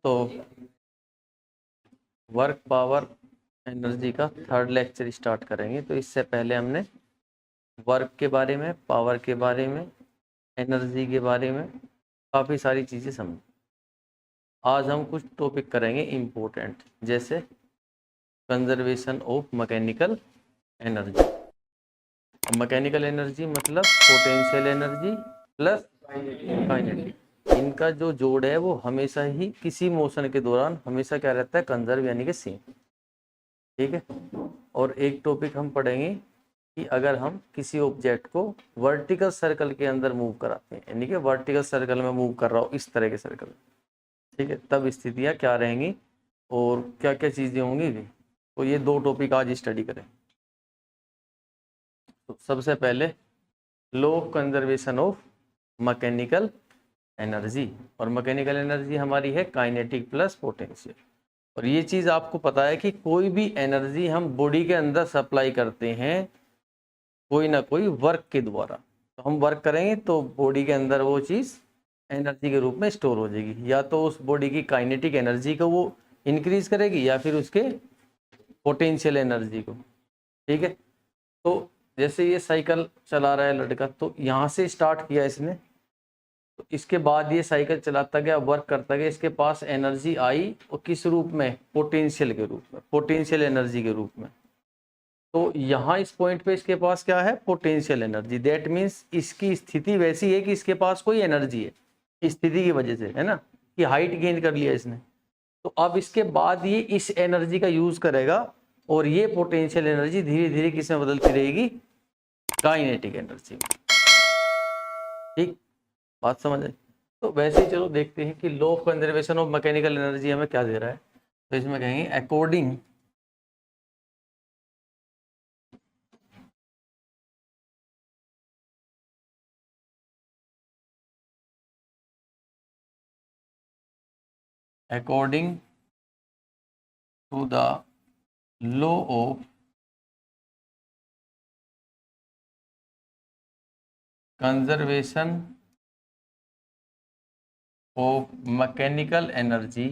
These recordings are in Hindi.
तो वर्क पावर एनर्जी का थर्ड लेक्चर स्टार्ट करेंगे। तो इससे पहले हमने वर्क के बारे में, पावर के बारे में, एनर्जी के बारे में काफ़ी सारी चीज़ें समझी। आज हम कुछ टॉपिक करेंगे इम्पोर्टेंट, जैसे conservation of mechanical energy. Mechanical energy मतलब पोटेंशियल एनर्जी प्लस काइनेटिक, इनका जो जोड़ है वो हमेशा ही किसी मोशन के दौरान हमेशा क्या रहता है, कंजर्व यानी कि सेम। ठीक है। और एक टॉपिक हम पढ़ेंगे कि अगर हम किसी ऑब्जेक्ट को वर्टिकल सर्कल के अंदर मूव कराते हैं, यानी कि वर्टिकल सर्कल में मूव कर रहा हो, इस तरह के सर्कल, ठीक है, तब स्थितियाँ क्या रहेंगी और क्या क्या चीज़ें होंगी भी। तो ये दो टॉपिक आज स्टडी करें। तो सबसे पहले law of conservation of mechanical energy, और मैकेनिकल एनर्जी हमारी है काइनेटिक प्लस पोटेंशियल। और ये चीज़ आपको पता है कि कोई भी एनर्जी हम बॉडी के अंदर सप्लाई करते हैं कोई ना कोई वर्क के द्वारा, तो हम वर्क करेंगे तो बॉडी के अंदर वो चीज़ एनर्जी के रूप में स्टोर हो जाएगी। या तो उस बॉडी की काइनेटिक एनर्जी को वो इंक्रीज करेगी या फिर उसके पोटेंशियल एनर्जी को। ठीक है। तो जैसे ये साइकिल चला रहा है लड़का, तो यहाँ से स्टार्ट किया इसने, तो इसके बाद ये साइकिल चलाता गया, वर्क करता गया, इसके पास एनर्जी आई, और किस रूप में, पोटेंशियल के रूप में, पोटेंशियल एनर्जी के रूप में। तो यहाँ इस पॉइंट पे इसके पास क्या है, पोटेंशियल एनर्जी। दैट मीन्स इसकी स्थिति वैसी है कि इसके पास कोई एनर्जी है, स्थिति की वजह से, है ना, कि हाइट गेन कर लिया इसने। तो अब इसके बाद ये इस एनर्जी का यूज करेगा, और ये पोटेंशियल एनर्जी धीरे धीरे किस में बदलती रहेगी, काइनेटिक एनर्जी में। ठीक, बात समझ आई। तो वैसे ही चलो देखते हैं कि law of conservation of mechanical energy हमें क्या दे रहा है। तो इसमें कहेंगे according according to the law of conservation of mechanical energy,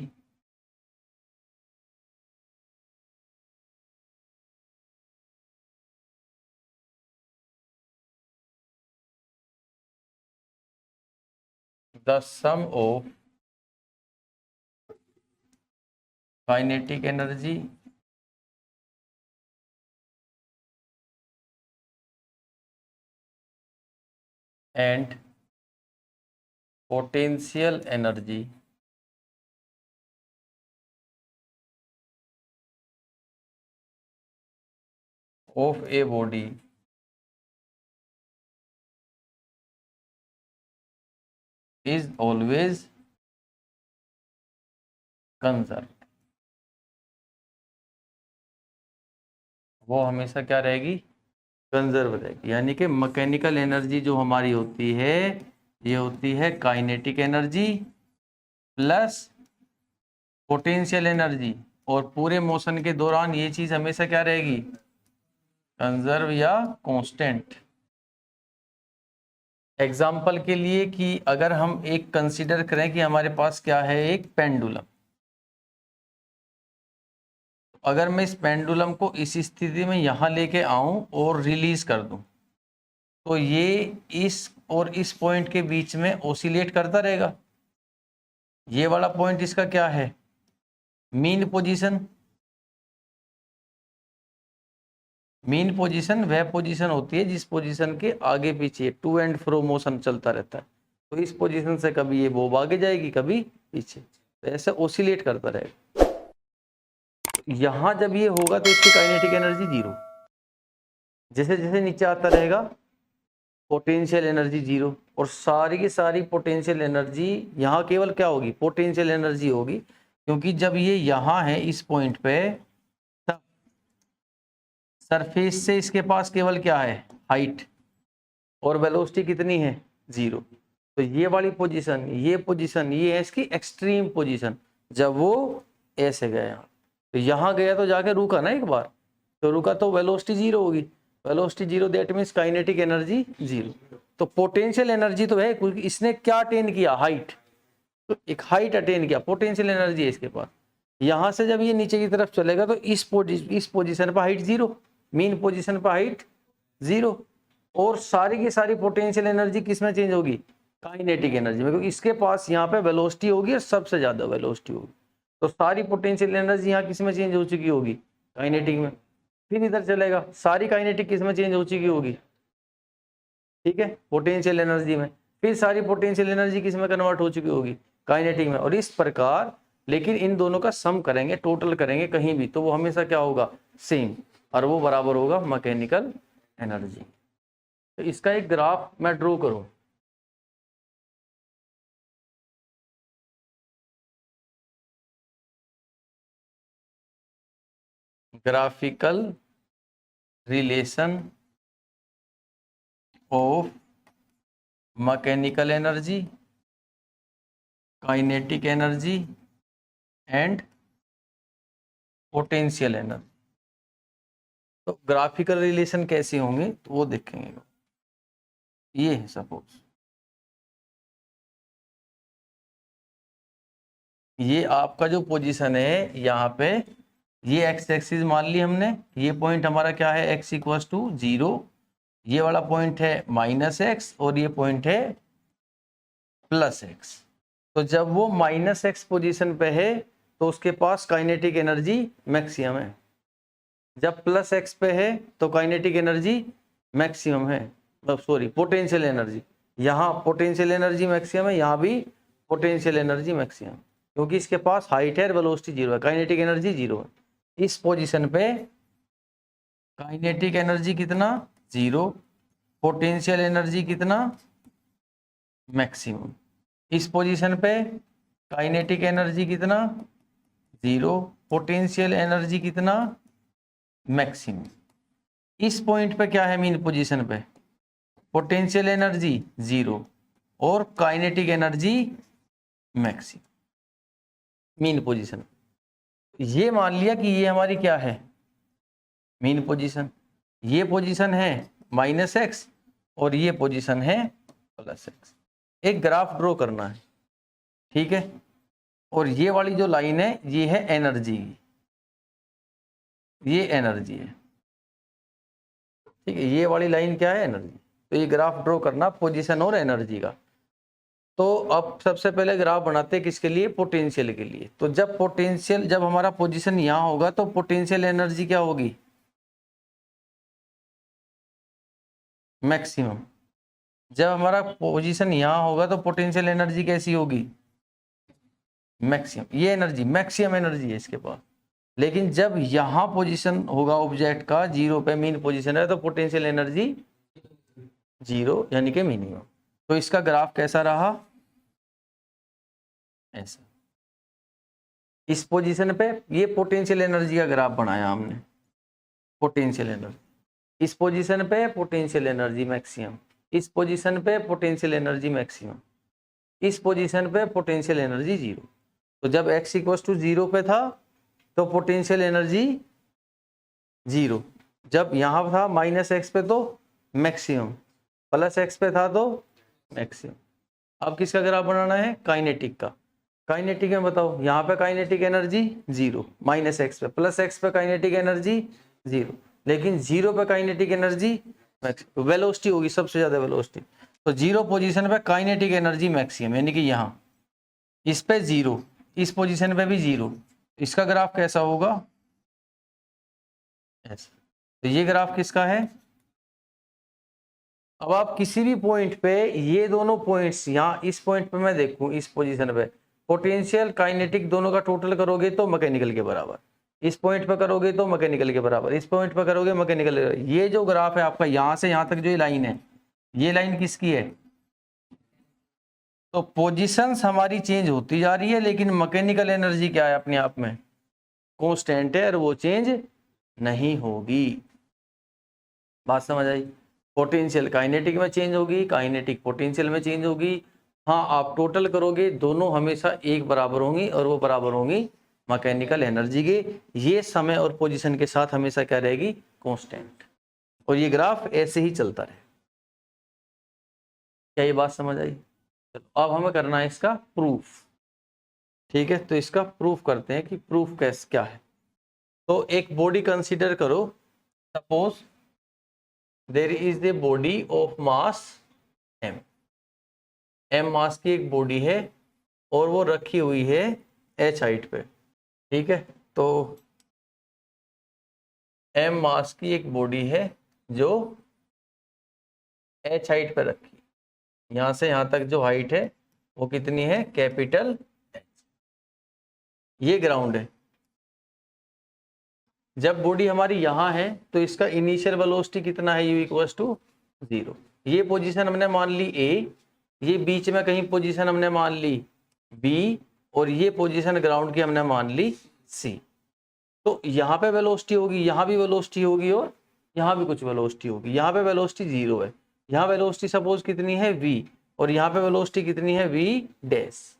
the sum of kinetic energy and potential energy of a body is always conserved। वो हमेशा क्या रहेगी, कंजर्व रहेगी। यानी कि मैकेनिकल एनर्जी जो हमारी होती है, ये होती है kinetic energy plus potential energy, और पूरे मोशन के दौरान ये चीज हमेशा क्या रहेगी, कंजर्व या कांस्टेंट। एग्जाम्पल के लिए कि अगर हम एक कंसीडर करें कि हमारे पास क्या है, एक पेंडुलम। अगर मैं इस पेंडुलम को इस स्थिति में यहाँ लेके आऊं और रिलीज कर दूं, तो ये इस और इस पॉइंट के बीच में ओसिलेट करता रहेगा। ये वाला पॉइंट इसका क्या है, मीन पोजीशन। मीन पोजीशन वह पोजीशन होती है जिस पोजीशन के आगे पीछे टू एंड फ्रो मोशन चलता रहता है। तो इस पोजीशन से कभी ये बोब आगे जाएगी, कभी पीछे, तो ऐसे ओसिलेट करता रहेगा। यहां जब ये होगा तो इसकी काइनेटिक एनर्जी जीरो। जैसे जैसे नीचे आता रहेगा पोटेंशियल एनर्जी जीरो, और सारी की सारी पोटेंशियल एनर्जी यहाँ केवल क्या होगी, पोटेंशियल एनर्जी होगी। क्योंकि जब ये यहाँ है इस पॉइंट पे, तब सरफेस से इसके पास केवल क्या है, हाइट, और वेलोसिटी कितनी है, जीरो। तो ये वाली पोजीशन, ये है इसकी एक्सट्रीम पोजीशन। जब वो ऐसे गया, तो यहाँ गया तो जाके रुका ना एक बार, तो रुका तो वेलोसिटी जीरो होगी। Velocity zero, that means kinetic energy zero. तो पोटेंशियल एनर्जी तो है, क्योंकि इसने क्या अटेन किया, हाइट। तो एक हाइट अटेन किया, पोटेंशियल एनर्जी है इसके पास। यहाँ से जब ये नीचे की तरफ चलेगा तो इस पोजीशन पर हाइट 0, मीन पोजीशन पर हाइट 0, और सारी की सारी पोटेंशियल एनर्जी किस में चेंज होगी? काइनेटिक एनर्जी में, क्योंकि इसके पास यहाँ पे वेलोसिटी होगी और सबसे ज्यादा वेलोसिटी होगी, तो सारी पोटेंशियल एनर्जी यहाँ किस में चेंज हो चुकी होगी? काइनेटिक में। फिर इधर चलेगा, सारी काइनेटिक किस में चेंज हो चुकी होगी? ठीक है, पोटेंशियल एनर्जी में। फिर सारी पोटेंशियल एनर्जी किस में कन्वर्ट हो चुकी होगी? काइनेटिक में। और इस प्रकार, लेकिन इन दोनों का सम करेंगे, टोटल करेंगे कहीं भी, तो वो हमेशा क्या होगा? सेम, और वो बराबर होगा मैकेनिकल एनर्जी। तो इसका एक ग्राफ मैं ड्रॉ करूं। Graphical relation of mechanical energy, kinetic energy and potential energy. तो ग्राफिकल रिलेशन कैसे होंगे तो वो देखेंगे। ये है सपोज, ये आपका जो पोजीशन है यहाँ पे, ये एक्स एक्सिस मान ली हमने, ये पॉइंट हमारा क्या है? एक्स इक्वल टू 0, ये वाला पॉइंट है -x, और ये पॉइंट है +x। तो जब वो -x पोजीशन पे है तो उसके पास काइनेटिक एनर्जी मैक्सिमम है, जब +x पे है तो काइनेटिक एनर्जी मैक्सिमम है, सॉरी पोटेंशियल एनर्जी। यहाँ पोटेंशियल एनर्जी मैक्सिमम है, यहाँ भी पोटेंशियल एनर्जी मैक्सिमम, क्योंकि इसके पास हाइट है, वेलोसिटी 0 है, काइनेटिक एनर्जी 0 है। इस पोजीशन पे काइनेटिक एनर्जी कितना? 0, पोटेंशियल एनर्जी कितना? मैक्सिमम। इस पोजीशन पे काइनेटिक एनर्जी कितना? 0, पोटेंशियल एनर्जी कितना? मैक्सिमम। इस पॉइंट पे क्या है? मीन पोजीशन पे पोटेंशियल एनर्जी 0 और kinetic energy maximum, mean position. ये मान लिया कि ये हमारी क्या है? Mean position. ये पोजीशन है -x और ये पोजीशन है +x। एक ग्राफ ड्रॉ करना है, ठीक है। और ये वाली जो लाइन है ये है एनर्जी, ये एनर्जी है, ठीक है। ये वाली लाइन क्या है? एनर्जी। तो ये ग्राफ ड्रॉ करना पोजीशन और एनर्जी का। तो अब सबसे पहले ग्राफ बनाते हैं किसके लिए? पोटेंशियल के लिए। तो जब हमारा पोजीशन यहाँ होगा तो पोटेंशियल एनर्जी क्या होगी? मैक्सिमम। जब हमारा पोजीशन यहाँ होगा तो पोटेंशियल एनर्जी कैसी होगी? मैक्सिमम। ये एनर्जी मैक्सिमम एनर्जी है इसके पास। लेकिन जब यहाँ पोजीशन होगा ऑब्जेक्ट का 0 पे, मीन पोजीशन है, तो पोटेंशियल एनर्जी 0 यानी कि मिनिमम। तो इसका ग्राफ कैसा रहा? ऐसा। इस पोजीशन पे ये पोटेंशियल एनर्जी का ग्राफ बनाया हमने, पोटेंशियल एनर्जी। इस पोजीशन पे पोटेंशियल एनर्जी मैक्सिमम, इस पोजीशन पे पोटेंशियल एनर्जी मैक्सिमम, इस पोजीशन पे पोटेंशियल एनर्जी 0। तो जब x इक्वल टू 0 पे था तो पोटेंशियल एनर्जी 0, जब यहाँ था -x पे तो मैक्सिमम, +x पे था तो मैक्सिमम। अब किसका ग्राफ बनाना है? काइनेटिक का। काइनेटिक में बताओ, यहाँ पे काइनेटिक एनर्जी 0, -x पे, +x पे काइनेटिक एनर्जी 0, लेकिन 0 पे काइनेटिक एनर्जी वेलोसिटी होगी, सबसे ज्यादा वेलोसिटी। तो 0 पोजीशन पे काइनेटिक एनर्जी मैक्सिमम, यानी कि यहाँ इस पे 0, इस पोजीशन पे भी 0। इसका ग्राफ कैसा होगा? ऐसा। तो ये ग्राफ किसका है? अब आप किसी भी पॉइंट पे, ये दोनों पॉइंट्स, यहाँ इस पॉइंट पे मैं देखूं, इस पोजीशन पे पोटेंशियल काइनेटिक दोनों का टोटल करोगे तो मैकेनिकल के बराबर, इस पॉइंट पे करोगे तो मैकेनिकल के बराबर, इस पॉइंट पे करोगे मैकेनिकल। ये जो ग्राफ है आपका, यहाँ से यहाँ तक जो ये लाइन है, ये लाइन किसकी है? तो पोजीशंस हमारी चेंज होती जा रही है, लेकिन मैकेनिकल एनर्जी क्या है? अपने आप में कांस्टेंट है और वो चेंज नहीं होगी। बात समझ आई? पोटेंशियल काइनेटिक में चेंज होगी, काइनेटिक पोटेंशियल में चेंज होगी। हाँ, आप टोटल करोगे दोनों हमेशा एक बराबर होंगी, और वो बराबर होंगी मैकेनिकल एनर्जी के। ये समय और पोजीशन के साथ हमेशा क्या रहेगी? कांस्टेंट। और ये ग्राफ ऐसे ही चलता रहे। क्या ये बात समझ आई? अब हमें करना है इसका प्रूफ। ठीक है, तो इसका प्रूफ करते हैं कि प्रूफ कैसे क्या है। तो एक बॉडी कंसीडर करो, suppose there is the body of mass m mass की एक बॉडी है और वो रखी हुई है h हाइट पे। ठीक है, तो m मास की एक बॉडी है जो h हाइट पे रखी, यहां से यहां तक जो हाइट है वो कितनी है, कैपिटल H। ये ग्राउंड है। जब बॉडी हमारी यहां है तो इसका इनिशियल वेलोसिटी कितना है, u इक्वल्स टू 0। ये पोजीशन हमने मान ली A, ये बीच में कहीं पोजीशन हमने मान ली B, और ये पोजीशन ग्राउंड की हमने मान ली C। तो यहाँ पे वेलोसिटी होगी, यहाँ भी वेलोसिटी होगी और यहाँ भी कुछ वेलोसिटी होगी। यहाँ पे वेलोसिटी 0 है, यहाँ वेलोसिटी सपोज कितनी है v, और यहाँ पे वेलोसिटी कितनी है v डैश।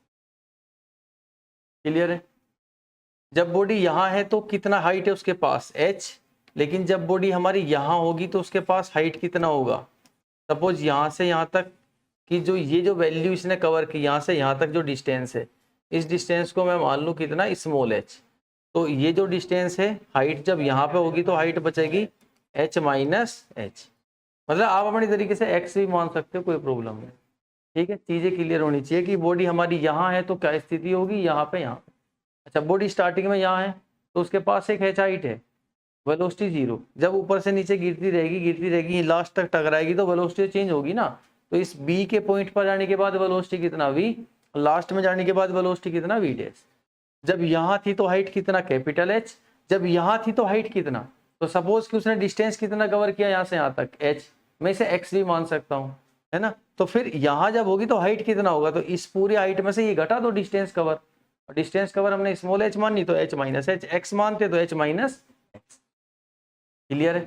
क्लियर है। जब बॉडी यहाँ है तो कितना हाइट है उसके पास h, लेकिन जब बॉडी हमारी यहाँ होगी तो उसके पास हाइट कितना होगा, सपोज यहाँ से यहाँ तक कि जो ये जो वैल्यू इसने कवर की, यहाँ से यहाँ तक जो डिस्टेंस है, इस डिस्टेंस को मैं मान लूँ कितना, स्मॉल h। तो ये जो डिस्टेंस है, हाइट जब यहाँ पे होगी तो हाइट बचेगी h माइनस h। मतलब आप अपनी तरीके से x भी मान सकते हो, कोई प्रॉब्लम नहीं। ठीक है, चीजें क्लियर होनी चाहिए कि बॉडी हमारी यहाँ है तो क्या स्थिति होगी, यहाँ पे यहाँ। अच्छा, बॉडी स्टार्टिंग में यहाँ है तो उसके पास एक h हाइट है, वेलोसिटी 0। जब ऊपर से नीचे गिरती रहेगी लास्ट तक टकराएगी तो वेलोसिटी चेंज होगी ना। तो इस b के पॉइंट पर जाने के बाद वेलोसिटी कितना v, लास्ट में जाने के बाद वेलोसिटी कितना v डैश। जब यहाँ थी तो हाइट कितना, कैपिटल H। जब यहाँ थी तो हाइट कितना, तो सपोज कि उसने डिस्टेंस कितना कवर किया यहाँ से यहाँ तक, h। मैं इसे x भी मान सकता हूँ, है ना। तो फिर यहाँ जब होगी तो हाइट कितना होगा, तो इस पूरी हाइट में से ये घटा दो डिस्टेंस कवर। डिस्टेंस कवर हमने स्मॉल h मानी तो h माइनस h, x मानते तो h माइनस x। क्लियर है।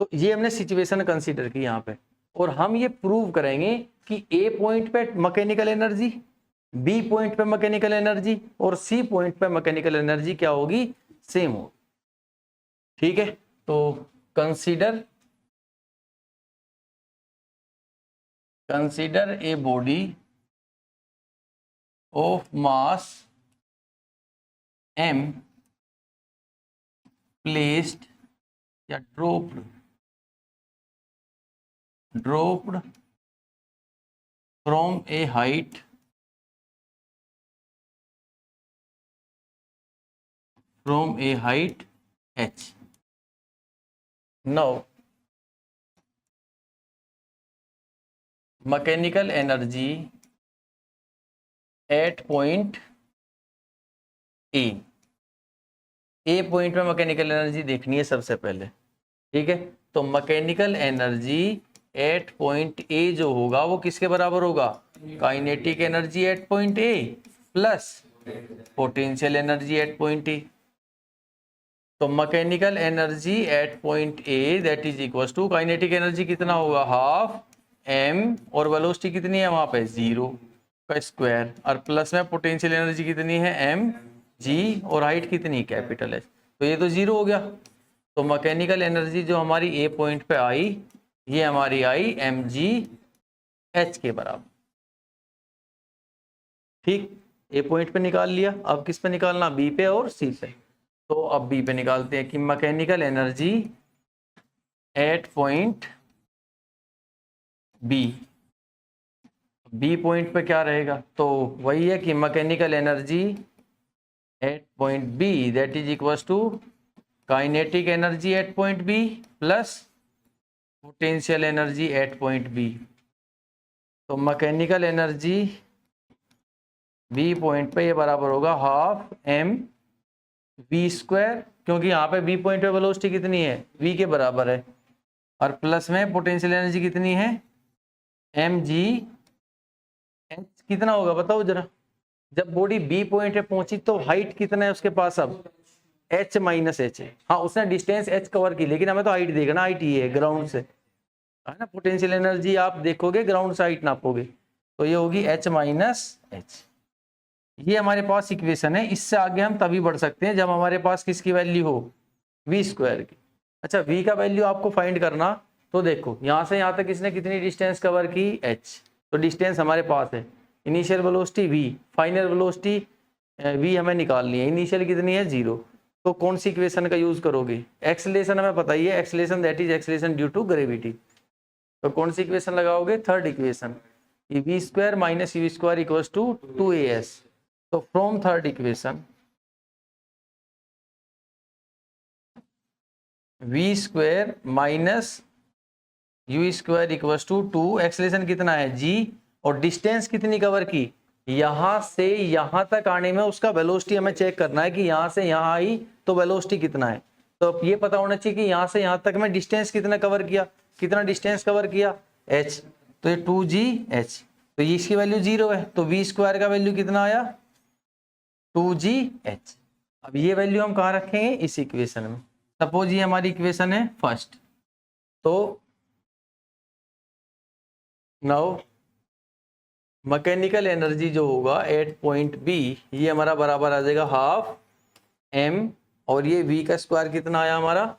तो ये हमने सिचुएशन कंसीडर की यहाँ पे, और हम ये प्रूव करेंगे कि A पॉइंट पे मैकेनिकल एनर्जी, B पॉइंट पे मैकेनिकल एनर्जी और C पॉइंट पे मैकेनिकल एनर्जी क्या होगी, सेम होगी। ठीक है, तो consider a body of mass m placed या dropped from a height h। Now mechanical energy at point A point में मैकेनिकल एनर्जी देखनी है सबसे पहले। ठीक है, तो mechanical energy at point A जो होगा वो किसके बराबर होगा, kinetic energy at point A plus potential energy at point A. तो mechanical energy at point A that is equal to kinetic energy कितना होगा, हाफ m, और वेलोसिटी कितनी है वहां पे 0 का स्क्वायर, और प्लस में पोटेंशियल एनर्जी कितनी है m g, और हाइट कितनी, कैपिटल h। तो ये तो 0 हो गया। तो मैकेनिकल एनर्जी जो हमारी ए पॉइंट पे आई, ये हमारी आई mg h के बराबर। ठीक, ए पॉइंट पे निकाल लिया, अब किस पे निकालना, बी पे और सी पे। तो अब बी पे निकालते हैं कि mechanical energy at point B point पे क्या रहेगा, तो वही है कि mechanical energy at point B that is equal to kinetic energy at point B plus potential energy at point B. तो मैकेनिकल एनर्जी बी पॉइंट पे ये बराबर होगा हाफ m v स्क्वायर, क्योंकि यहाँ पे बी पॉइंट पे वेलोसिटी कितनी है, v के बराबर है, और प्लस में पोटेंशियल एनर्जी कितनी है mg h। कितना होगा बताओ जरा, जब बॉडी बी पॉइंट पे पहुंची तो हाइट कितना है उसके पास, अब h माइनस h है। हाँ, उसने डिस्टेंस h कवर की, लेकिन हमें तो हाइट देखना, हाइट ये है ग्राउंड से, है ना। पोटेंशियल एनर्जी आप देखोगे ग्राउंड से हाइट नापोगे, तो ये होगी h माइनस h। ये हमारे पास इक्वेशन है। इससे आगे हम तभी बढ़ सकते हैं जब हमारे पास किसकी वैल्यू हो, v स्क्वायर की। अच्छा, v का वैल्यू आपको फाइंड करना, तो देखो यहाँ से यहाँ तक इसने कितनी डिस्टेंस कवर की, h। तो डिस्टेंस हमारे पास है, initial velocity v, final velocity v हमें निकालनी है, इनिशियल कितनी है 0, तो कौन सी इक्वेशन का यूज करोगे, एक्सेलरेशन हमें पता ही है, acceleration that is acceleration due to gravity, तो कौन सी इक्वेशन लगाओगे, third equation, v square minus u square equals to 2as, तो from third equation v square minus u square equals to 2, acceleration कितना है g, और डिस्टेंस कितनी कवर की, यहां से यहां तक आने में उसका वेलोसिटी हमें चेक करना है कि यहां से यहां आई तो वेलोसिटी कितना है, तो अब ये पता होना चाहिए कि यहां से यहां तक मैं डिस्टेंस कितना कवर किया, कितना डिस्टेंस कवर किया h, तो ये 2gh, तो ये इसकी वैल्यू 0 है, तो v स्क्वायर का वैल्यू कितना आया 2gh। अब ये वैल्यू हम कहाँ रखेंगे, इस इक्वेशन में, सपोज ये हमारी इक्वेशन है फर्स्ट, तो नाउ मैकेनिकल एनर्जी जो होगा एट पॉइंट बी, ये हमारा बराबर आ जाएगा हाफ m, और ये v का स्क्वायर कितना आया हमारा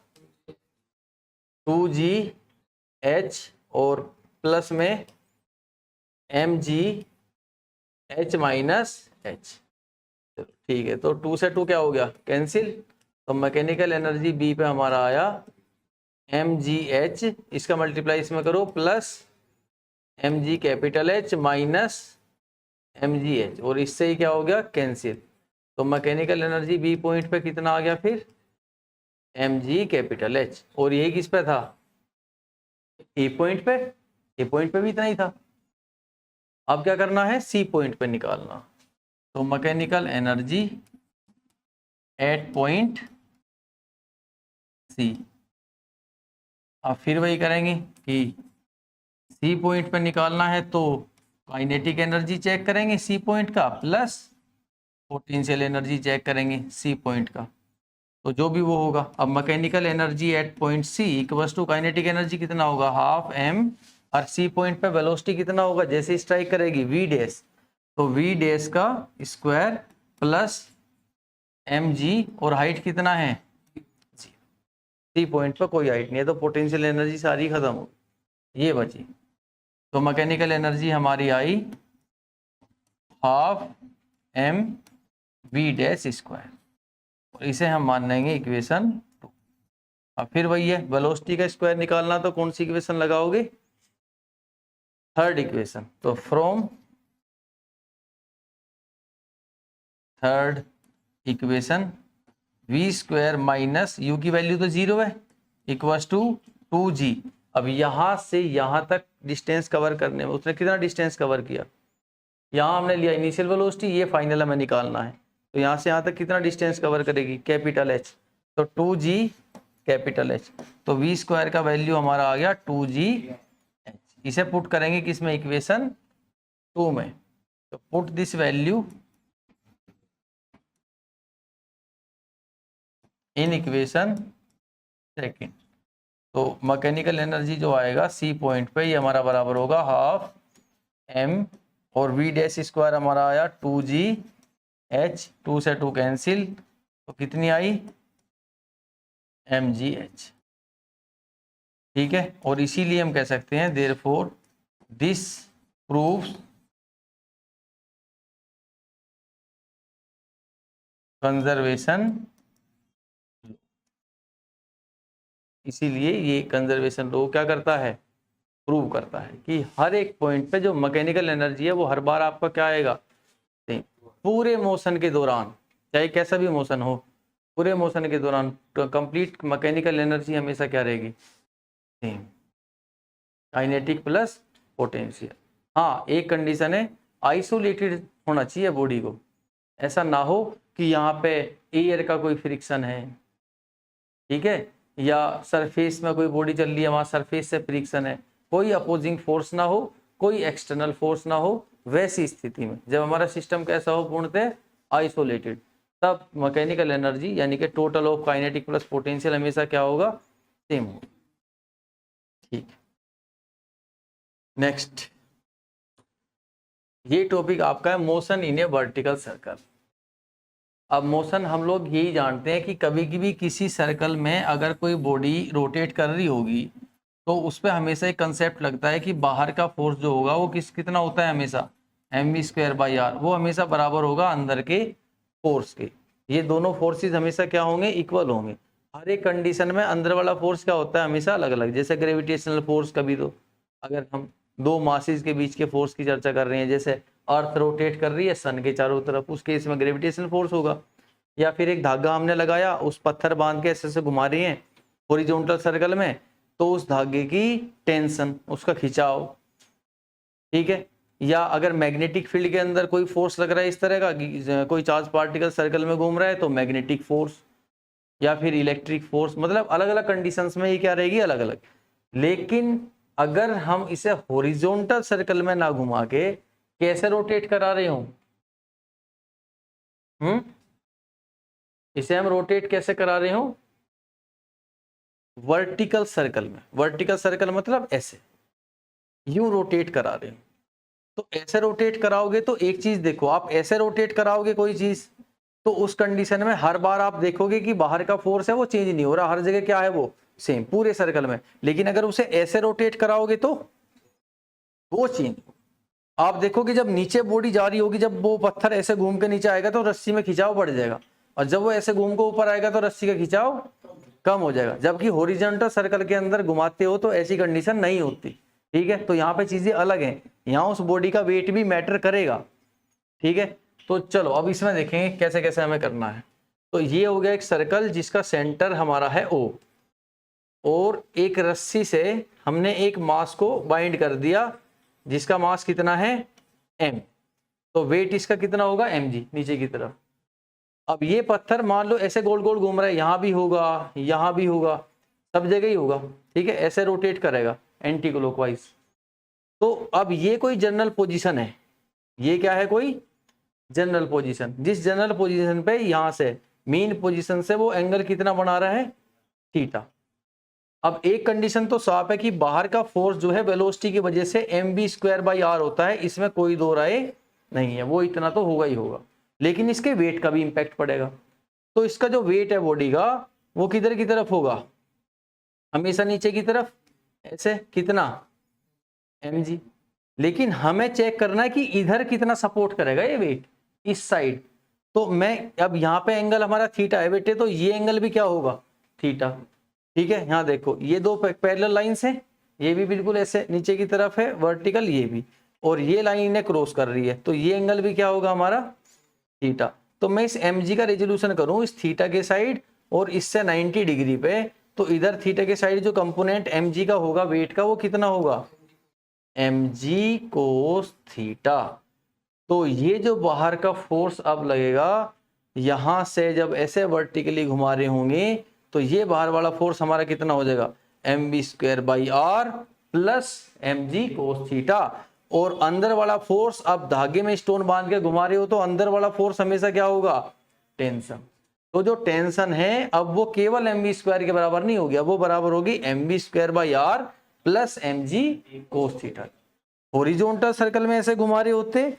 2gh, और प्लस में mgh माइनस h, ठीक है, तो 2 से 2 क्या हो गया कैंसिल, तो मैकेनिकल एनर्जी बी पे हमारा आया mgh, इसका मल्टीप्लाई इसमें करो plus mg capital H minus mgh, और इससे ही क्या हो गया कैंसिल, तो मैकेनिकल एनर्जी बी पॉइंट पे कितना आ गया फिर mg कैपिटल H, और यही किस पे था ए पॉइंट पे, ए पॉइंट पे भी इतना ही था। अब क्या करना है, सी पॉइंट पे निकालना, तो mechanical energy at point C, अब फिर वही करेंगे कि सी पॉइंट पे निकालना है तो काइनेटिक एनर्जी चेक करेंगे सी पॉइंट का, प्लस पोटेंशियल एनर्जी चेक करेंगे सी पॉइंट का, तो जो भी वो होगा। अब mechanical energy at point C equals to kinetic energy कितना होगा हाफ m, और सी पॉइंट पे वेलोसिटी कितना होगा, जैसे स्ट्राइक करेगी v डैश, तो v डैश का स्क्वायर प्लस mg, और हाइट कितना है सी पॉइंट पे कोई हाइट नहीं है, तो पोटेंशियल एनर्जी सारी खत्म हो, ये बची, तो मैकेनिकल एनर्जी हमारी आई half m v dash square, और इसे हम मान लेंगे इक्वेशन 2। अब फिर वही है, वेलोसिटी का स्क्वायर निकालना, तो कौन सी इक्वेशन लगाओगे, थर्ड इक्वेशन, तो from third equation v square minus u की वैल्यू तो 0 है इक्वल्स टू 2g, अब यहां से यहां तक डिस्टेंस कवर करने में उसने कितना डिस्टेंस कवर किया, यहाँ हमने लिया इनिशियल वेलोसिटी, ये फाइनल हमें निकालना है, तो यहाँ से यहाँ तक कितना डिस्टेंस कवर करेगी कैपिटल H, तो 2g कैपिटल H, तो v स्क्वायर का वैल्यू हमारा आ गया 2gh, इसे पुट करेंगे किसमें इक्वेशन 2 में, तो put this value in equation second, तो मैकेनिकल एनर्जी जो आएगा सी पॉइंट पे ये हमारा बराबर होगा हाफ m, और v डैश स्क्वायर हमारा आया 2gh, 2 से 2 कैंसिल, तो कितनी आई mgh, ठीक है, और इसीलिए हम कह सकते हैं देयरफॉर दिस प्रूव्स कंजर्वेशन, इसीलिए ये कंजर्वेशन लॉ क्या करता है, प्रूव करता है कि हर एक पॉइंट पे जो मैकेनिकल एनर्जी है वो हर बार आपका क्या आएगा, पूरे मोशन के दौरान, चाहे कैसा भी मोशन हो, पूरे मोशन के दौरान कंप्लीट मैकेनिकल एनर्जी हमेशा क्या रहेगी सेम, काइनेटिक प्लस पोटेंशियल। हाँ एक कंडीशन है, आइसोलेटेड होना चाहिए बॉडी को, ऐसा ना हो कि यहाँ पे एयर का कोई फ्रिक्शन है, ठीक है, या सरफेस में कोई बॉडी चल रही है वहाँ सरफेस से फ्रिक्शन है, कोई अपोजिंग फोर्स ना हो, कोई एक्सटर्नल फोर्स ना हो, वैसी स्थिति में जब हमारा सिस्टम कैसा हो पूर्णतः आइसोलेटेड, तब मैकेनिकल एनर्जी यानी कि total of kinetic plus potential हमेशा क्या होगा सेम होगा, ठीक। नेक्स्ट ये टॉपिक आपका है motion in A vertical circle. अब मोशन हम लोग यही जानते हैं कि कभी कभी किसी सर्कल में अगर कोई बॉडी रोटेट कर रही होगी तो उस पर हमेशा एक कंसेप्ट लगता है कि बाहर का फोर्स जो होगा वो कितना होता है, हमेशा mv स्क्वायर बाई आर, वो हमेशा बराबर होगा अंदर के फोर्स के, ये दोनों फोर्सेस हमेशा क्या होंगे, इक्वल होंगे। हर एक कंडीशन में अंदर वाला फोर्स क्या होता है, हमेशा अलग अलग। जैसे ग्रेविटेशनल फोर्स, कभी तो अगर हम दो मासेस के बीच के फोर्स की चर्चा कर रहे हैं, जैसे अर्थ रोटेट कर रही है सन के चारों तरफ, उस केस में ग्रेविटेशनल फोर्स होगा। या फिर एक धागा हमने लगाया, उस पत्थर बांध के ऐसे घुमा रही है हॉरिजॉन्टल सर्कल में, तो उस धागे की टेंशन, उसका खिंचाव, ठीक है। या अगर मैग्नेटिक फील्ड के अंदर कोई फोर्स लग रहा है इस तरह का, कोई चार्ज पार्टिकल सर्कल में घूम रहा है, तो मैग्नेटिक फोर्स या फिर इलेक्ट्रिक फोर्स, मतलब अलग अलग कंडीशंस में ये क्या रहेगी, अलग अलग। लेकिन अगर हम इसे हॉरिजॉन्टल सर्कल में ना घुमा के कैसे रोटेट करा रहे हो, इसे हम रोटेट कैसे करा रहे हो, वर्टिकल सर्कल में। वर्टिकल सर्कल मतलब ऐसे यूं रोटेट करा रहे हो। तो ऐसे रोटेट कराओगे तो एक चीज देखो, आप ऐसे रोटेट कराओगे कोई चीज, तो उस कंडीशन में हर बार आप देखोगे कि बाहर का फोर्स है वो चेंज नहीं हो रहा, हर जगह क्या है वो सेम पूरे सर्कल में। लेकिन अगर उसे ऐसे रोटेट कराओगे तो वो चेंज, आप देखोगे जब नीचे बॉडी जा रही होगी, जब वो पत्थर ऐसे घूम के नीचे आएगा तो रस्सी में खिंचाव बढ़ जाएगा, और जब वो ऐसे घूम के ऊपर आएगा तो रस्सी का खिंचाव कम हो जाएगा। जबकि हॉरिजॉन्टल सर्कल के अंदर घुमाते हो तो ऐसी कंडीशन नहीं होती, ठीक है। तो यहाँ पे चीजें अलग हैं, यहाँ उस बॉडी का वेट भी मैटर करेगा, ठीक है। तो चलो अब इसमें देखेंगे कैसे कैसे हमें करना है। तो ये हो गया एक सर्कल जिसका सेंटर हमारा है O, और एक रस्सी से हमने एक मास को बाइंड कर दिया जिसका मास कितना है m, तो वेट इसका कितना होगा mg नीचे की तरफ। अब ये पत्थर मान लो ऐसे गोल गोल घूम रहा है, यहाँ भी होगा, यहाँ भी होगा, सब जगह ही होगा, ठीक है। ऐसे रोटेट करेगा एंटी क्लॉकवाइज। तो अब ये कोई जनरल पोजीशन है, ये क्या है, कोई जनरल पोजीशन। जिस जनरल पोजीशन पे यहाँ से मीन पोजीशन से वो एंगल कितना बना रहा है, थीटा। अब एक कंडीशन तो साफ है कि बाहर का फोर्स जो है वेलोसिटी की वजह से mv²/r होता है, इसमें कोई दो राय नहीं है, वो इतना तो होगा ही होगा। लेकिन इसके वेट का भी इंपैक्ट पड़ेगा। तो इसका जो वेट है बॉडी का वो किधर की तरफ होगा, हमेशा नीचे की तरफ, ऐसे कितना mg। लेकिन हमें चेक करना है कि इधर कितना सपोर्ट करेगा ये वेट, इस साइड। तो मैं अब यहाँ पे एंगल हमारा थीटा है बेटे, तो ये एंगल भी क्या होगा, थीटा, ठीक है। यहाँ देखो ये दो पैरेलल लाइंस हैं, ये भी बिल्कुल ऐसे नीचे की तरफ है वर्टिकल, ये भी, और ये लाइन इन्हें क्रॉस कर रही है, तो ये एंगल भी क्या होगा हमारा, थीटा। तो मैं इस mg का रेजोल्यूशन करूं इस थीटा के साइड और इससे 90 डिग्री पे, तो इधर थीटा के साइड जो कंपोनेंट mg का होगा वेट का, वो कितना होगा, mg कोस थीटा। तो ये जो बाहर का फोर्स अब लगेगा, यहां से जब ऐसे वर्टिकली घुमा रहे होंगे, तो ये बाहर वाला फोर्स हमारा कितना हो जाएगा, mv²/r plus mg cos theta. और अंदर वाला फोर्स, अब धागे में स्टोन बांध के घुमा रहे हो तो अंदर वाला फोर्स हमेशा क्या होगा, टेंशन। तो जो टेंशन है अब वो केवल mv² के बराबर नहीं होगी, अब वो बराबर होगी mv²/r plus mg cos theta. Horizontal circle में ऐसे घुमा रहे होते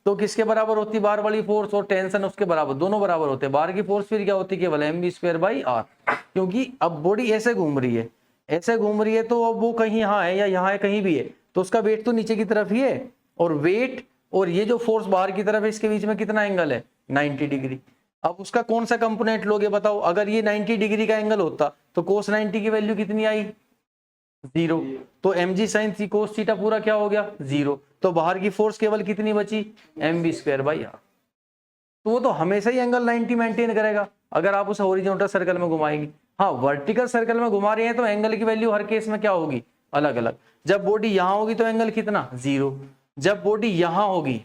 तो किसके बराबर होती, बाहर वाली फोर्स और टेंशन उसके बराबर, दोनों बराबर होते। बाहर की फोर्स फिर क्या होती, केवल mv²/r, क्योंकि अब बॉडी ऐसे घूम रही है, ऐसे घूम रही है, तो अब वो कहीं यहाँ है या यहाँ है, कहीं भी है, तो उसका वेट तो नीचे की तरफ ही है। और वेट और ये जो फोर्स बाहर की तरफ है, इसके बीच में कितना एंगल है, 90 डिग्री। अब उसका कौन सा कंपोनेंट लोगे बताओ, अगर ये 90 डिग्री का एंगल होता तो cos 90 की वैल्यू कितनी आई, 0। तो mg sin cos थीटा पूरा क्या हो गया, 0। तो बाहर की फोर्स केवल कितनी बची, mv²/r। तो वो तो हमेशा ही एंगल 90 मेंटेन करेगा अगर आप उसे हॉरिजॉन्टल सर्कल में घुमाएंगे। हाँ, वर्टिकल सर्कल में घुमा रहे हैं तो एंगल की वैल्यू हर केस में क्या होगी, अलग अलग। जब बॉडी यहां होगी तो एंगल कितना, 0। जब बॉडी यहां होगी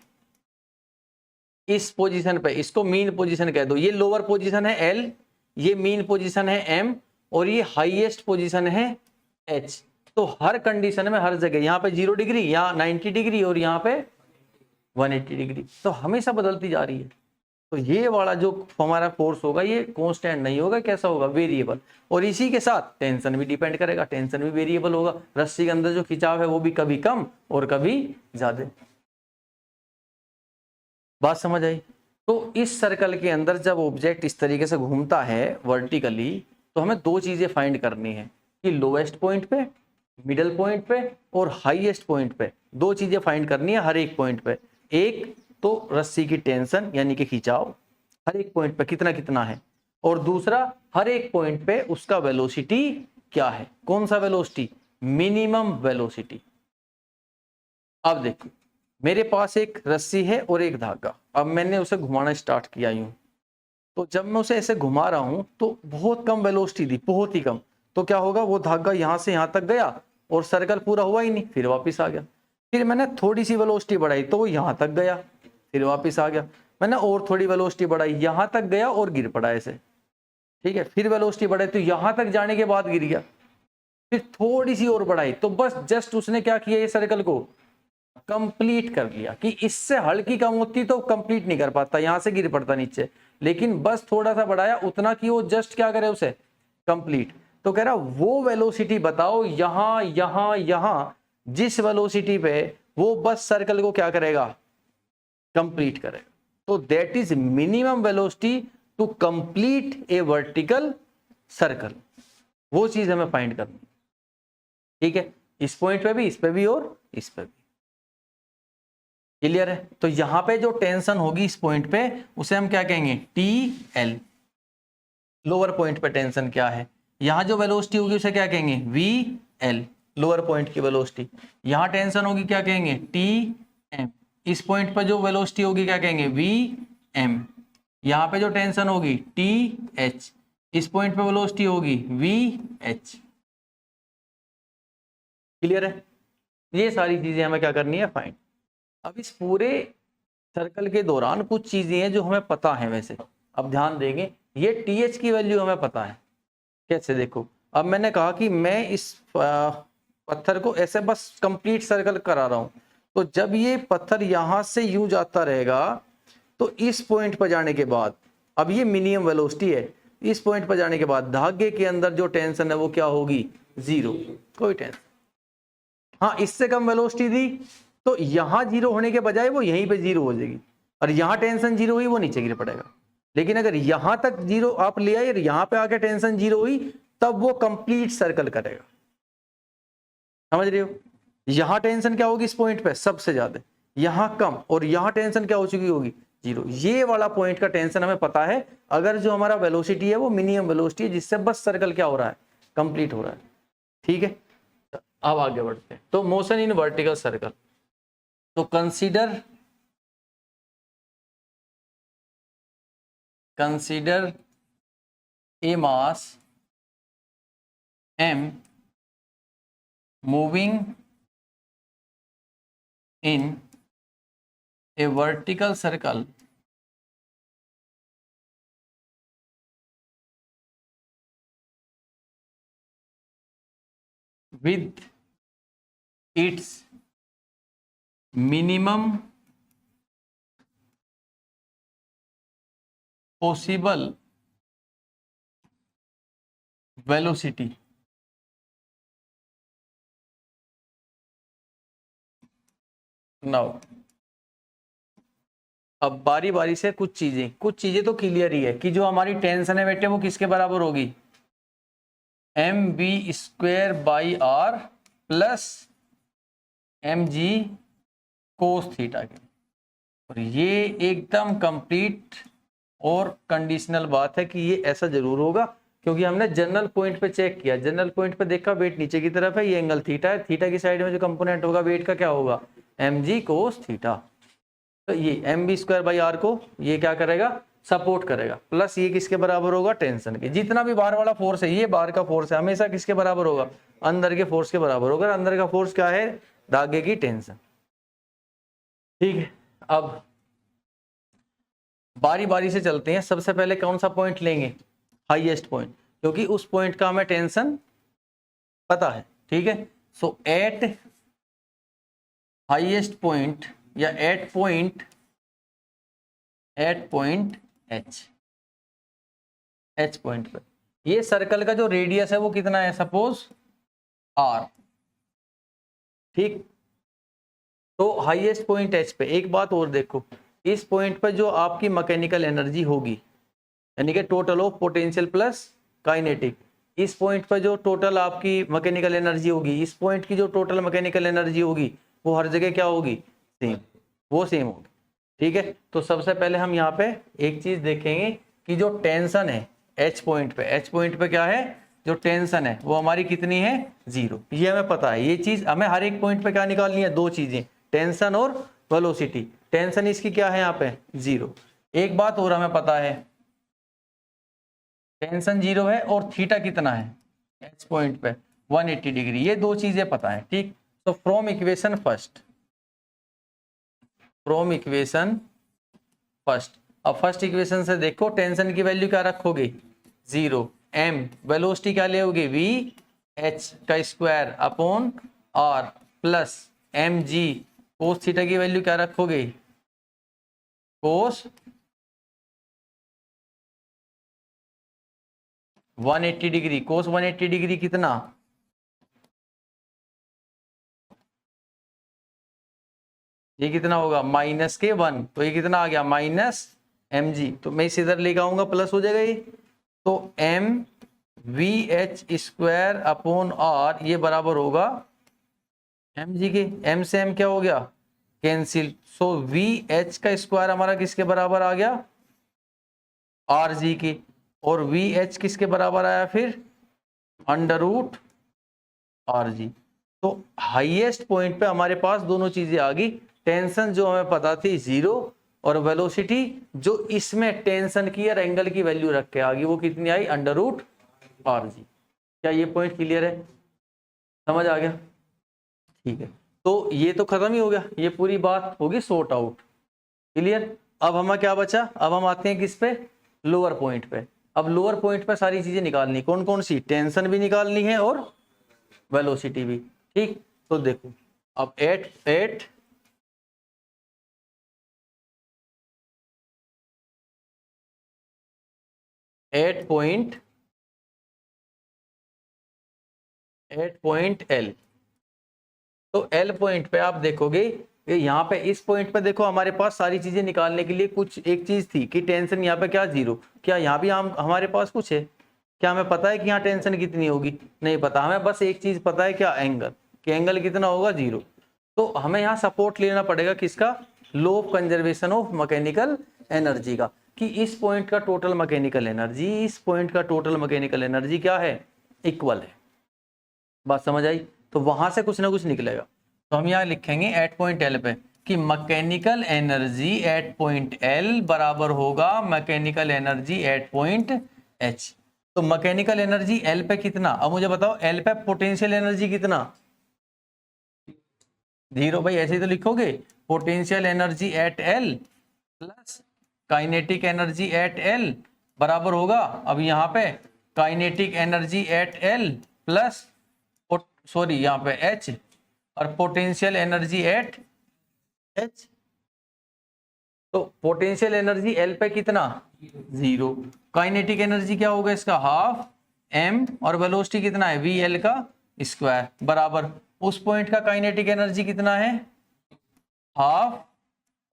इस पोजीशन पे, इसको मीन पोजीशन कह दो, ये लोअर पोजीशन है L, ये मीन पोजीशन है M, और ये हाईएस्ट पोजीशन है H। तो हर कंडीशन में हर जगह, यहाँ पे 0 डिग्री, यहाँ 90 डिग्री और यहाँ पे 180 डिग्री, तो हमेशा बदलती जा रही है। तो ये वाला जो हमारा फोर्स होगा ये कांस्टेंट नहीं होगा, कैसा होगा, वेरिएबल। और इसी के साथ टेंशन भी डिपेंड करेगा, टेंशन भी वेरिएबल होगा। रस्सी के अंदर जो खिंचाव है वो भी कभी कम और कभी ज्यादा। बात समझ आई। तो इस सर्कल के अंदर जब ऑब्जेक्ट इस तरीके से घूमता है वर्टिकली, तो हमें दो चीजें फाइंड करनी है कि लोएस्ट पॉइंट पे, मिडल पॉइंट पे और हाईएस्ट पॉइंट पे, दो चीजें फाइंड करनी है हर एक पॉइंट पे। एक तो रस्सी की टेंशन यानी कि खिंचाव, हर एक पॉइंट पे कितना कितना है, और दूसरा हर एक पॉइंट पे उसका वेलोसिटी क्या है। कौन सा वेलोसिटी? Minimum velocity. अब देखो मेरे पास एक रस्सी है और एक धागा, अब मैंने उसे घुमाना स्टार्ट किया यूं, तो जब मैं उसे ऐसे घुमा रहा हूं तो बहुत कम वेलोसिटी थी, बहुत ही कम। तो क्या होगा, वो धागा यहां से यहां तक गया और सर्कल पूरा हुआ ही नहीं, फिर वापस आ गया। फिर मैंने थोड़ी सी वेलोसिटी बढ़ाई तो वो यहां तक गया, फिर वापस आ गया। मैंने और थोड़ी वेलोसिटी बढ़ाई, यहां तक गया और गिर पड़ा ऐसे, ठीक है। फिर वेलोसिटी बढ़ाई तो यहां तक जाने के बाद गिर गया। फिर थोड़ी सी और बढ़ाई तो बस जस्ट उसने क्या किया, ये सर्कल को कंप्लीट कर लिया। कि इससे हल्की कम होती तो कंप्लीट नहीं कर पाता, यहां से गिर पड़ता नीचे, लेकिन बस थोड़ा सा बढ़ाया उतना कि वो जस्ट क्या करे उसे कंप्लीट। तो कह रहा वो वेलोसिटी बताओ यहां यहां यहां, जिस वेलोसिटी पे वो बस सर्कल को क्या करेगा, कंप्लीट करेगा। तो that is minimum velocity to complete a vertical circle. वो चीज हमें फाइंड करनी, ठीक है। इस पॉइंट पे भी, इस पे भी और इस पे भी। क्लियर है? तो यहां पे जो टेंशन होगी इस पॉइंट पे उसे हम क्या कहेंगे, टी एल। लोअर पॉइंट पे टेंशन क्या है, यहां जो वेलोसिटी होगी उसे क्या कहेंगे, वी एल, लोअर पॉइंट की वेलोसिटी। यहां टेंशन होगी क्या कहेंगे, टी एम। इस पॉइंट पर जो वेलोसिटी होगी क्या कहेंगे, वी एम। यहां पे जो टेंशन होगी टी एच, इस पॉइंट पे वेलोसिटी होगी वी एच। क्लियर है? ये सारी चीजें हमें क्या करनी है, फाइंड। अब इस पूरे सर्कल के दौरान कुछ चीजें हैं जो हमें पता है वैसे, अब ध्यान देंगे। ये टी एच की वैल्यू हमें पता है। कैसे? देखो, अब मैंने कहा कि मैं इस पत्थर को ऐसे बस कंप्लीट सर्कल करा रहा हूं, तो जब ये पत्थर यहां से यूं जाता रहेगा तो इस पॉइंट पर जाने के बाद, अब ये मिनिमम वेलोसिटी है, इस पॉइंट पर जाने के बाद धागे के अंदर जो टेंशन है वो क्या होगी, जीरो, कोई टेंशन। हाँ, इससे कम वेलोसिटी दी तो यहां जीरो होने के बजाय वो यहीं पे जीरो हो जाएगी, और यहां टेंशन जीरो हुई वो नीचे गिर पड़ेगा। लेकिन अगर यहां तक जीरो आप ले आए, यहां पे आके टेंशन जीरो हुई, तब वो कंप्लीट सर्कल करेगा। समझ रहे हो? यहां टेंशन क्या होगी इस पॉइंट पे, सबसे ज्यादा, यहां कम, और यहां टेंशन क्या हो चुकी होगी, जीरो। ये वाला पॉइंट का टेंशन हमें पता है, अगर जो हमारा वेलोसिटी है वो मिनिमम वेलोसिटी है, जिससे बस सर्कल क्या हो रहा है, कंप्लीट हो रहा है। ठीक है, अब आगे बढ़ते हैं। तो मोशन इन वर्टिकल सर्कल, तो consider A mass m moving in a vertical circle with its minimum possible velocity। Now अब बारी बारी से कुछ चीजें तो क्लियर ही है कि जो हमारी टेंशन है बेटे वो किसके बराबर होगी, M B square by R plus M G cos theta के। और ये एकदम कंप्लीट और कंडीशनल बात है कि ये ऐसा जरूर होगा, क्योंकि हमने जनरल पॉइंट पे चेक किया, जनरल पॉइंट पे देखा वेट नीचे की तरफ है, ये एंगल थीटा है, थीटा की साइड में जो कंपोनेंट होगा वेट का क्या होगा, एम जी कोस थीटा। तो ये M B square by R को ये क्या करेगा, सपोर्ट करेगा, प्लस ये किसके बराबर होगा, टेंशन के। जितना भी बाहर वाला फोर्स है, ये बाहर का फोर्स है, हमेशा किसके बराबर होगा, अंदर के फोर्स के बराबर होगा। अंदर का फोर्स क्या है, धागे की टेंशन। ठीक है, अब बारी बारी से चलते हैं। सबसे पहले कौन सा पॉइंट लेंगे, हाईएस्ट पॉइंट, क्योंकि उस पॉइंट का हमें टेंशन पता है। ठीक है, सो एट हाईएस्ट पॉइंट या एट पॉइंट एच पॉइंट पर ये सर्कल का जो रेडियस है वो कितना है, सपोज आर। ठीक, तो हाईएस्ट पॉइंट एच पे एक बात और देखो, इस पॉइंट पर जो आपकी मैकेनिकल एनर्जी होगी, यानी कि total of potential plus kinetic, इस पॉइंट पर जो टोटल आपकी मैकेनिकल एनर्जी होगी, इस पॉइंट की जो टोटल मैकेनिकल एनर्जी होगी वो हर जगह क्या होगी, सेम, वो सेम होगी। ठीक है, तो सबसे पहले हम यहाँ पे एक चीज देखेंगे कि जो टेंशन है एच पॉइंट पे क्या है, जो टेंशन है वो हमारी कितनी है, 0। ये हमें पता है, ये चीज हमें हर एक पॉइंट पे क्या निकालनी है, दो चीजें, टेंशन और वेलोसिटी। टेंशन इसकी क्या है यहाँ पे, 0। एक बात और हमें पता है, टेंशन 0 है और थीटा कितना है एच पॉइंट पे, 180 डिग्री। ये दो चीजें पता है, ठीक। तो फ्रॉम इक्वेशन फर्स्ट, अब फर्स्ट इक्वेशन से देखो टेंशन की वैल्यू क्या रखोगे, 0। m वेलोसिटी क्या लेोगे, v h का square upon r plus M G cos theta की वैल्यू क्या रखोगे, कोस 180 डिग्री। कोस 180 डिग्री कितना, ये कितना होगा, -1। तो ये कितना आ गया, -mg। तो मैं इसे इधर लेके आऊंगा, प्लस हो जाएगा ये। तो m V H square upon r ये बराबर होगा mg के। m से m क्या हो गया, कैंसिल। सो वी एच का स्क्वायर हमारा किसके बराबर आ गया, आर जी के। और वी एच किसके बराबर आया फिर, √r(g). तो हाईएस्ट पॉइंट पे हमारे पास दोनों चीजें आ गई, टेंशन जो हमें पता थी 0 और वेलोसिटी जो इसमें टेंशन की और एंगल की वैल्यू रख के आ गई, वो कितनी आई, √r(g). क्या ये पॉइंट क्लियर है, समझ आ गया, ठीक है। तो ये तो खत्म ही हो गया, ये पूरी बात होगी सॉर्ट आउट, क्लियर। अब हमें क्या बचा, अब हम आते हैं किस पे, लोअर पॉइंट पे। अब लोअर पॉइंट पे सारी चीजें निकालनी, कौन कौन सी, टेंशन भी निकालनी है और वेलोसिटी भी, ठीक। तो देखो अब एट पॉइंट एल। तो एल पॉइंट पे आप देखोगे यहाँ पे, इस पॉइंट पे देखो हमारे पास सारी चीजें निकालने के लिए कुछ एक चीज थी कि टेंशन यहाँ पे क्या, 0। क्या यहाँ भी हम हमारे पास कुछ है, क्या हमें पता है कि यहाँ टेंशन कितनी होगी, नहीं पता। हमें बस एक चीज पता है, क्या, एंगल, कि एंगल कितना होगा, 0। तो हमें यहाँ सपोर्ट लेना पड़ेगा किसका, law of conservation of mechanical energy का, कि इस पॉइंट का टोटल मैकेनिकल एनर्जी, इस पॉइंट का टोटल मैकेनिकल एनर्जी क्या है, इक्वल है। बात समझ आई, तो वहां से कुछ ना कुछ निकलेगा। तो हम यहाँ लिखेंगे एट पॉइंट एल पे कि mechanical energy at point L बराबर होगा mechanical energy at point H. तो मैकेनिकल एनर्जी एल पे कितना, अब मुझे बताओ एल पे पोटेंशियल एनर्जी कितना, 0। भाई ऐसे ही तो लिखोगे, potential energy eight L plus kinetic energy eight L बराबर होगा, अब यहाँ पे kinetic energy eight L plus, sorry यहाँ पे एच, और पोटेंशियल एनर्जी एट एच। तो पोटेंशियल एनर्जी एल पे कितना, 0। काइनेटिक एनर्जी क्या होगा इसका, हाफ m, और वेलोसिटी कितना है, वी एल का स्क्वायर बराबर उस पॉइंट का काइनेटिक एनर्जी कितना है, हाफ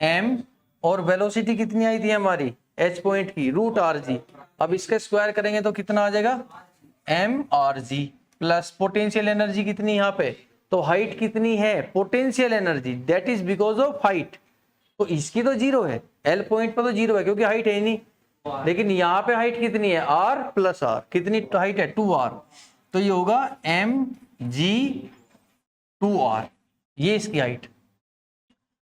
m, और वेलोसिटी कितनी आई थी हमारी h पॉइंट की, √r(g). अब इसका स्क्वायर करेंगे तो कितना आ जाएगा, mr(g) प्लस पोटेंशियल एनर्जी कितनी यहाँ पे, तो हाइट कितनी है, potential energy that is because of height. तो इसकी तो 0 है, एल पॉइंट पर तो 0 है क्योंकि हाइट है ही नहीं, लेकिन यहाँ पे हाइट कितनी है, r प्लस r, कितनी हाइट है, 2r। तो ये होगा mg(2r), ये इसकी हाइट।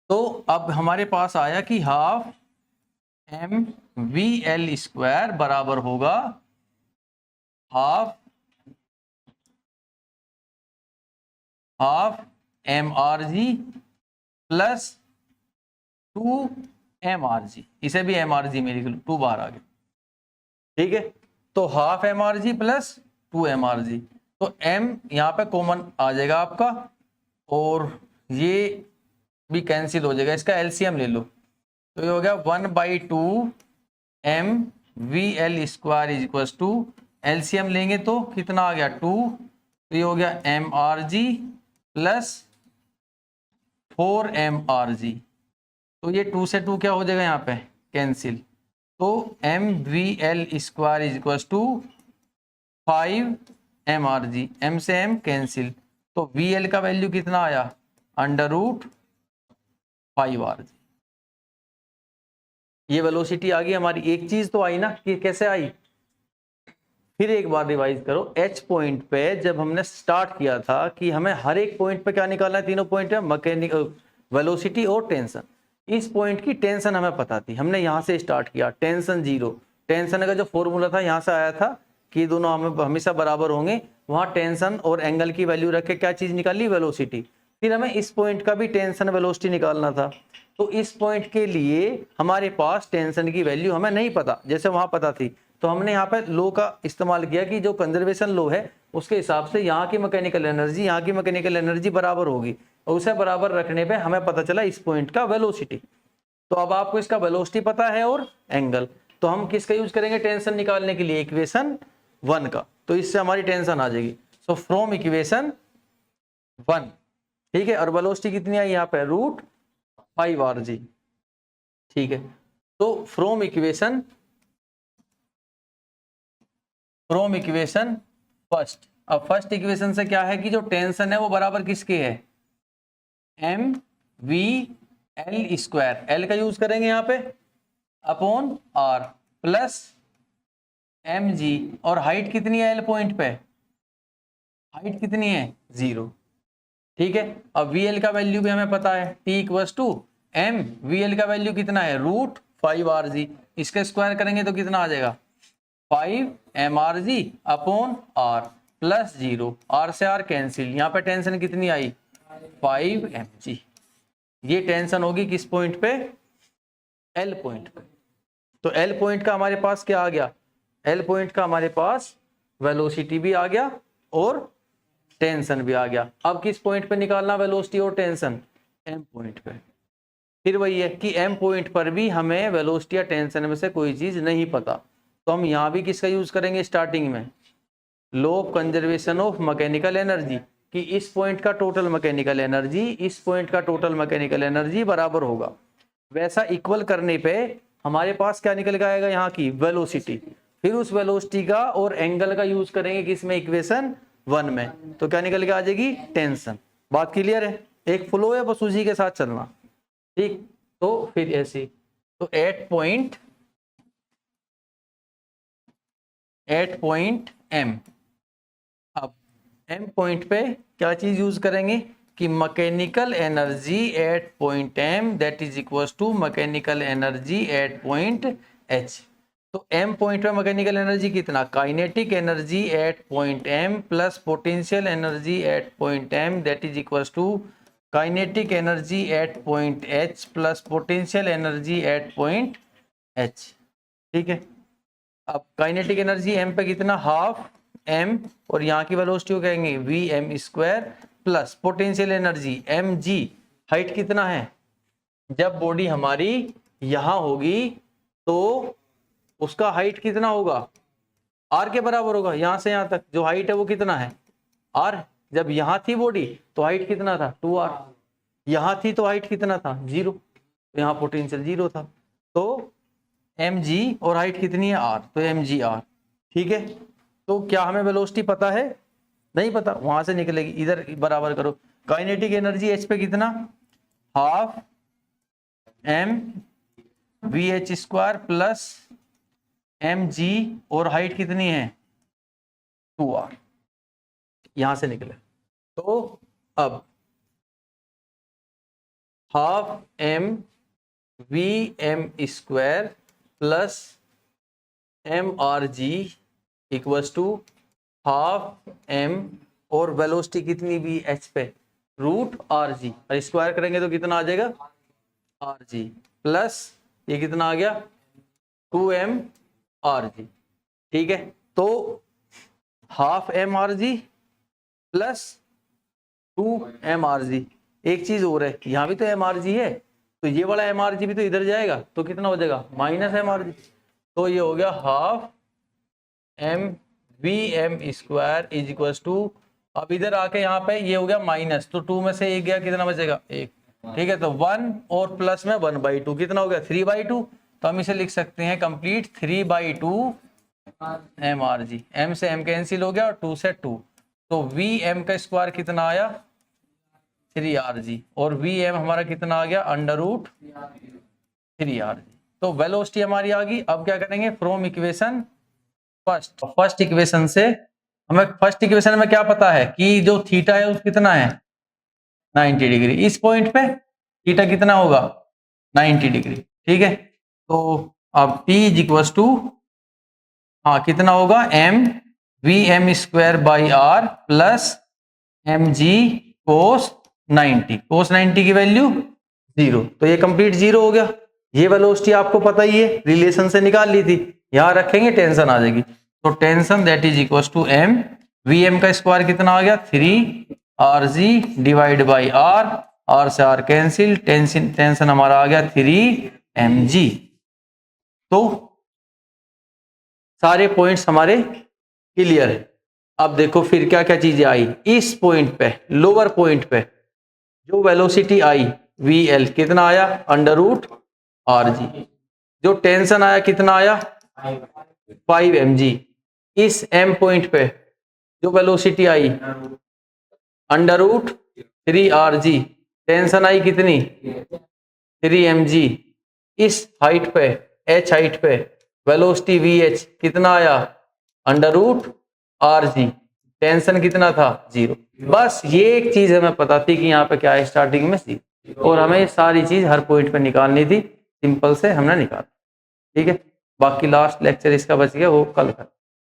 तो अब हमारे पास आया कि half M V L square बराबर होगा half M R G plus 2mrg। इसे भी mrg में लिख लो, 2 बार आ गया, ठीक है। तो हाफ mrg प्लस 2mrg, तो m यहाँ पे कॉमन आ जाएगा आपका, और ये भी कैंसिल हो जाएगा, इसका एलसीएम ले लो। तो ये हो गया 1/2 m V L square is equal to, LCM लेंगे तो कितना आ गया, 2। तो ये हो गया mrg प्लस 4mrg। तो ये 2 से 2 क्या हो जाएगा यहाँ पे, कैंसिल। तो M V L square is equal to 5mrg, m से m कैंसिल। तो वी एल का वैल्यू कितना आया, √5rg। ये वेलोसिटी आ गई हमारी। एक चीज तो आई ना कि कैसे आई, फिर एक बार रिवाइज करो। एच पॉइंट पे जब हमने स्टार्ट किया था कि हमें हर एक पॉइंट पे क्या निकालना है, तीनों पॉइंट पे मैकेनिकल वेलोसिटी और टेंशन। इस पॉइंट की टेंशन हमें पता थी, हमने यहाँ से स्टार्ट किया, टेंशन जीरो। टेंशन का जो फॉर्मूला था यहाँ से आया था कि दोनों हमें हमेशा बराबर होंगे, वहाँ टेंशन और एंगल की वैल्यू रख के क्या चीज निकाली, वेलोसिटी। फिर हमें इस पॉइंट का भी टेंशन वेलोसिटी निकालना था, तो इस पॉइंट के लिए हमारे पास टेंशन की वैल्यू हमें नहीं पता, जैसे वहां पता थी, तो हमने यहाँ पे लो का इस्तेमाल किया कि जो कंजर्वेशन लो है उसके हिसाब से यहाँ की मैकेनिकल एनर्जी यहाँ की मैकेनिकल एनर्जी बराबर होगी, और उसे बराबर रखने पे हमें पता चला इस पॉइंट का वेलोसिटी। तो अब आपको इसका वेलोसिटी पता है और एंगल, तो हम किसका यूज करेंगे टेंशन निकालने के लिए, इक्वेशन 1 का। तो इससे हमारी टेंशन आ जाएगी। सो फ्रॉम इक्वेशन 1, ठीक है। और वेलोसिटी कितनी आई यहाँ पे, √5rg, ठीक है। तो फ्रॉम इक्वेशन फर्स्ट, अब फर्स्ट इक्वेशन से क्या है कि जो टेंशन है वो बराबर किसके है, mv/L², L का यूज करेंगे यहाँ पे, अपॉन r प्लस mg, और हाइट कितनी है L पॉइंट पे, हाइट कितनी है 0, ठीक है। अब VL का वैल्यू भी हमें पता है, T equals to M, VL का वैल्यू कितना है √5rg, इसके स्क्वायर करेंगे तो कितना आ जाएगा 5mrg upon r plus 0, r से r कैंसिल, यहाँ पे टेंशन कितनी आई 5mg। ये टेंशन होगी किस पॉइंट पे, L पॉइंट पे। तो L पॉइंट का हमारे पास क्या आ गया, L पॉइंट का हमारे पास वेलोसिटी भी आ गया और टेंशन भी आ गया। अब किस पॉइंट पे निकालना वेलोसिटी और टेंशन, M पॉइंट पे। फिर वही है कि M पॉइंट पर भी हमें वेलोसिटी या टेंशन में से कोई चीज नहीं पता, तो हम यहाँ भी किसका यूज करेंगे स्टार्टिंग में, law of conservation of mechanical energy, कि इस पॉइंट का टोटल मैकेनिकल एनर्जी इस पॉइंट का टोटल मैकेनिकल एनर्जी बराबर होगा। वैसा इक्वल करने पे हमारे पास क्या निकल के आएगा, यहाँ की वेलोसिटी। फिर उस वेलोसिटी का और एंगल का यूज करेंगे किसमें, इक्वेशन 1 में, तो क्या निकल के आ जाएगी टेंशन। बात क्लियर है, एक फ्लो है, बस उसी के साथ चलना, ठीक। तो फिर ऐसी, तो एट पॉइंट M, अब M पॉइंट पे क्या चीज यूज करेंगे कि mechanical energy at point M that is equals to mechanical energy at point H। तो M पॉइंट पे मैकेनिकल एनर्जी कितना, kinetic energy at point M plus potential energy at point M that is equals to kinetic energy at point H plus potential energy at point H, ठीक है। अब काइनेटिक एनर्जी M पे कितना, हाफ M, और यहाँ की वेलोसिटी को कहेंगे Vm² plus potential energy mg, height कितना है, जब बॉडी हमारी यहाँ होगी तो उसका हाइट कितना होगा, r के बराबर होगा। यहाँ से यहाँ तक जो हाइट है वो कितना है r, जब यहाँ थी बॉडी तो हाइट कितना था 2r, यहाँ थी तो हाइट कितना था 0, तो यहाँ पोटेंशियल 0 था, तो mg और हाइट कितनी है r, तो mgr, ठीक है। तो क्या हमें वेलोसिटी पता है, नहीं पता, वहां से निकलेगी, इधर बराबर करो। काइनेटिक एनर्जी H पे कितना, half m VH² plus mg, और हाइट कितनी है 2r, यहां से निकले। तो अब हाफ m Vm² प्लस mrg equals to half m, और वेलोसिटी कितनी भी H पे √rg, और स्क्वायर करेंगे तो कितना आ जाएगा rg, प्लस ये कितना आ गया 2mrg, ठीक है। तो हाफ mrg प्लस 2mrg, एक चीज और है, यहाँ भी तो mrg है, तो ये वाला mrg भी तो इधर जाएगा, तो कितना हो जाएगा -mrg, तो ये हो गया half m Vm² is equal to, अब इधर आके यहाँ पे ये हो गया माइनस, तो 2 में से 1 गया, कितना बचेगा 1, ठीक है। तो 1 और प्लस में 1/2, कितना हो गया 3/2, तो हम इसे लिख सकते हैं कंप्लीट 3/2 mrg, m से m कैंसिल हो गया और 2 से 2, तो Vm का स्क्वायर कितना आया 3rg, और Vm हमारा कितना आ गया √3rg, तो वेलोसिटी हमारी आ गई। अब क्या करेंगे, फ्रॉम इक्वेशन फर्स्ट इक्वेशन से हमें फर्स्ट इक्वेशन में क्या पता है कि जो थीटा है वो कितना है 90 डिग्री। इस पॉइंट पे थीटा कितना होगा 90 डिग्री। ठीक है, तो अब P इज इक्वल टू हाँ कितना होगा m V M square by R plus M G cos 90 की वैल्यू 0। तो ये कंप्लीट 0 हो गया। ये वेलोसिटी आपको पता ही है, रिलेशन से निकाल ली थी, यहां रखेंगे टेंशन आ जाएगी। तो tension that is equal to m V M का स्क्वायर कितना आ गया 3 R G divide by R से आर कैंसिल, टेंशन हमारा आ गया 3 एम जी। तो सारे पॉइंट्स हमारे क्लियर है। अब देखो फिर क्या क्या चीजें आई इस पॉइंट पे, लोअर पॉइंट पे जो वेलोसिटी आई वी एल कितना आया अंडर रूट आर जी, जो टेंशन आया कितना आया 5 एम जी। इस एम पॉइंट पे जो वेलोसिटी आई under root 3 R G, tension आई कितनी 3 एम जी। इस हाइट पे एच हाइट पे वेलोसिटी वी एच कितना आया under root R G, tension कितना था 0। बस ये एक चीज हमें पता थी कि यहाँ पे क्या है स्टार्टिंग में सी, और हमें सारी चीज हर पॉइंट पे निकालनी थी, सिंपल से हमने निकाला। ठीक है, बाकी लास्ट लेक्चर इसका बच गया वो कल का।